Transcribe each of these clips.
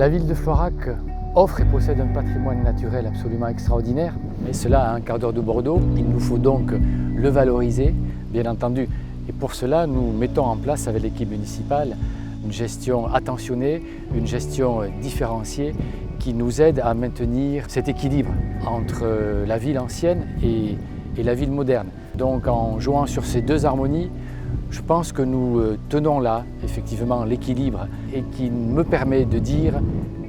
La ville de Florac offre et possède un patrimoine naturel absolument extraordinaire, et cela à un quart d'heure de Bordeaux. Il nous faut donc le valoriser, bien entendu. Et pour cela, nous mettons en place avec l'équipe municipale une gestion attentionnée, une gestion différenciée qui nous aide à maintenir cet équilibre entre la ville ancienne et la ville moderne. Donc en jouant sur ces deux harmonies, je pense que nous tenons là effectivement l'équilibre et qui me permet de dire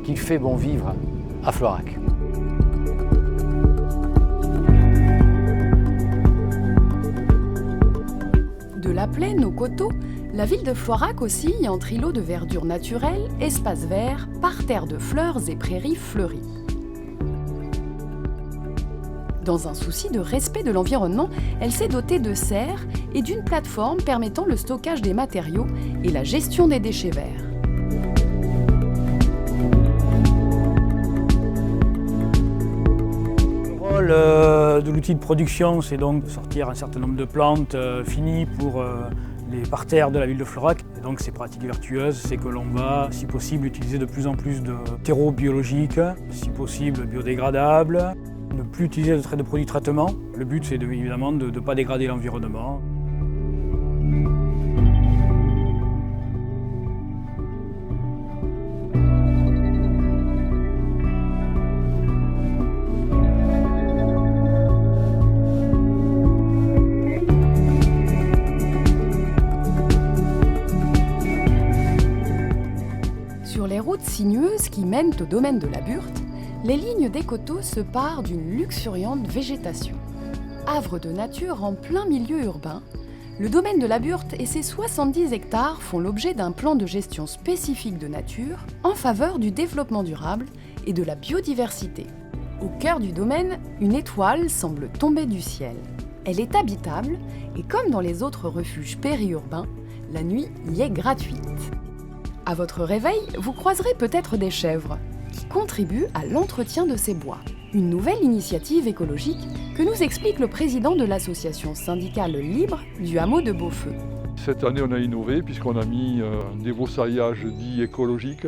qu'il fait bon vivre à Florac. De la plaine au coteau, la ville de Florac oscille entre îlots de verdure naturelle, espaces verts, parterres de fleurs et prairies fleuries. Dans un souci de respect de l'environnement, elle s'est dotée de serres et d'une plateforme permettant le stockage des matériaux et la gestion des déchets verts. Le rôle de l'outil de production, c'est donc de sortir un certain nombre de plantes finies pour les parterres de la ville de Florac. Et donc ces pratiques vertueuses, c'est que l'on va, si possible, utiliser de plus en plus de terreaux biologiques, si possible biodégradables. Ne plus utiliser de produits de traitement. Le but, c'est évidemment de ne pas dégrader l'environnement. Sur les routes sinueuses qui mènent au domaine de la Burthe, les lignes des coteaux se parent d'une luxuriante végétation. Havre de nature en plein milieu urbain, le domaine de la Burthe et ses 70 hectares font l'objet d'un plan de gestion spécifique de nature en faveur du développement durable et de la biodiversité. Au cœur du domaine, une étoile semble tomber du ciel. Elle est habitable et comme dans les autres refuges périurbains, la nuit y est gratuite. À votre réveil, vous croiserez peut-être des chèvres qui contribuent à l'entretien de ces bois. Une nouvelle initiative écologique que nous explique le président de l'association syndicale libre du hameau de Beaufeu. Cette année, on a innové puisqu'on a mis des broussaillasses dits écologiques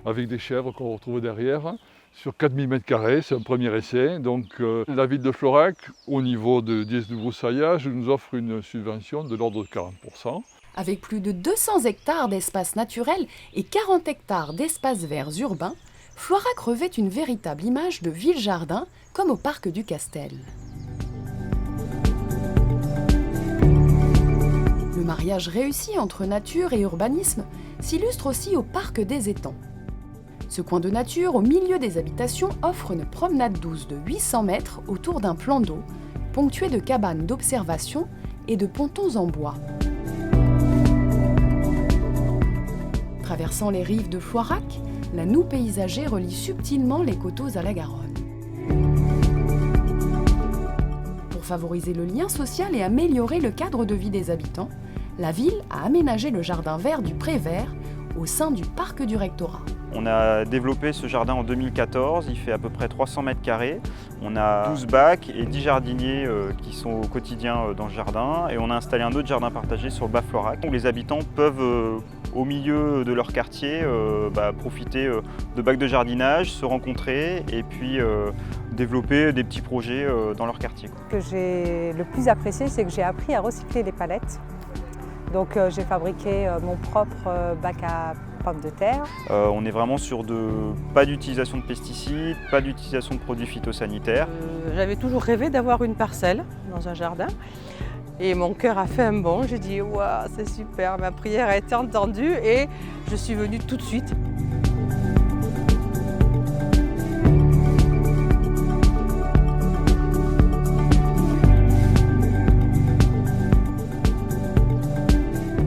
avec des chèvres qu'on retrouve derrière sur 4000 m². C'est un premier essai. Donc la ville de Florac, au niveau du broussaillage, nous offre une subvention de l'ordre de 40%. Avec plus de 200 hectares d'espaces naturels et 40 hectares d'espaces verts urbains, Florac revêt une véritable image de ville-jardin, comme au parc du Castel. Le mariage réussi entre nature et urbanisme s'illustre aussi au parc des Étangs. Ce coin de nature au milieu des habitations offre une promenade douce de 800 mètres autour d'un plan d'eau, ponctué de cabanes d'observation et de pontons en bois. Traversant les rives de Florac, la noue paysager relie subtilement les coteaux à la Garonne. Pour favoriser le lien social et améliorer le cadre de vie des habitants, la ville a aménagé le jardin vert du Pré-Vert au sein du parc du Rectorat. On a développé ce jardin en 2014, il fait à peu près 300 m². On a 12 bacs et 10 jardiniers qui sont au quotidien dans le jardin. Et on a installé un autre jardin partagé sur le bas Florac, où les habitants peuvent, au milieu de leur quartier, profiter de bacs de jardinage, se rencontrer et puis développer des petits projets dans leur quartier. Ce que j'ai le plus apprécié, c'est que j'ai appris à recycler les palettes. Donc j'ai fabriqué mon propre bac à pommes de terre. On est vraiment sur pas d'utilisation de pesticides, pas d'utilisation de produits phytosanitaires. J'avais toujours rêvé d'avoir une parcelle dans un jardin et mon cœur a fait un bond. J'ai dit waouh, c'est super, ma prière a été entendue et je suis venue tout de suite.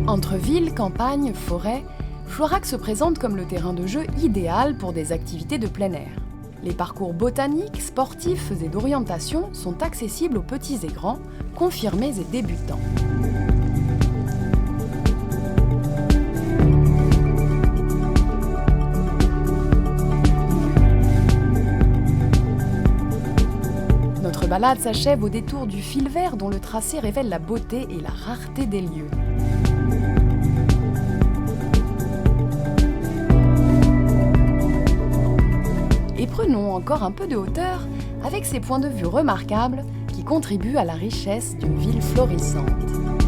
Entre ville, campagne, forêt, Florac se présente comme le terrain de jeu idéal pour des activités de plein air. Les parcours botaniques, sportifs et d'orientation sont accessibles aux petits et grands, confirmés et débutants. Notre balade s'achève au détour du fil vert dont le tracé révèle la beauté et la rareté des lieux. et prenons encore un peu de hauteur avec ces points de vue remarquables qui contribuent à la richesse d'une ville florissante.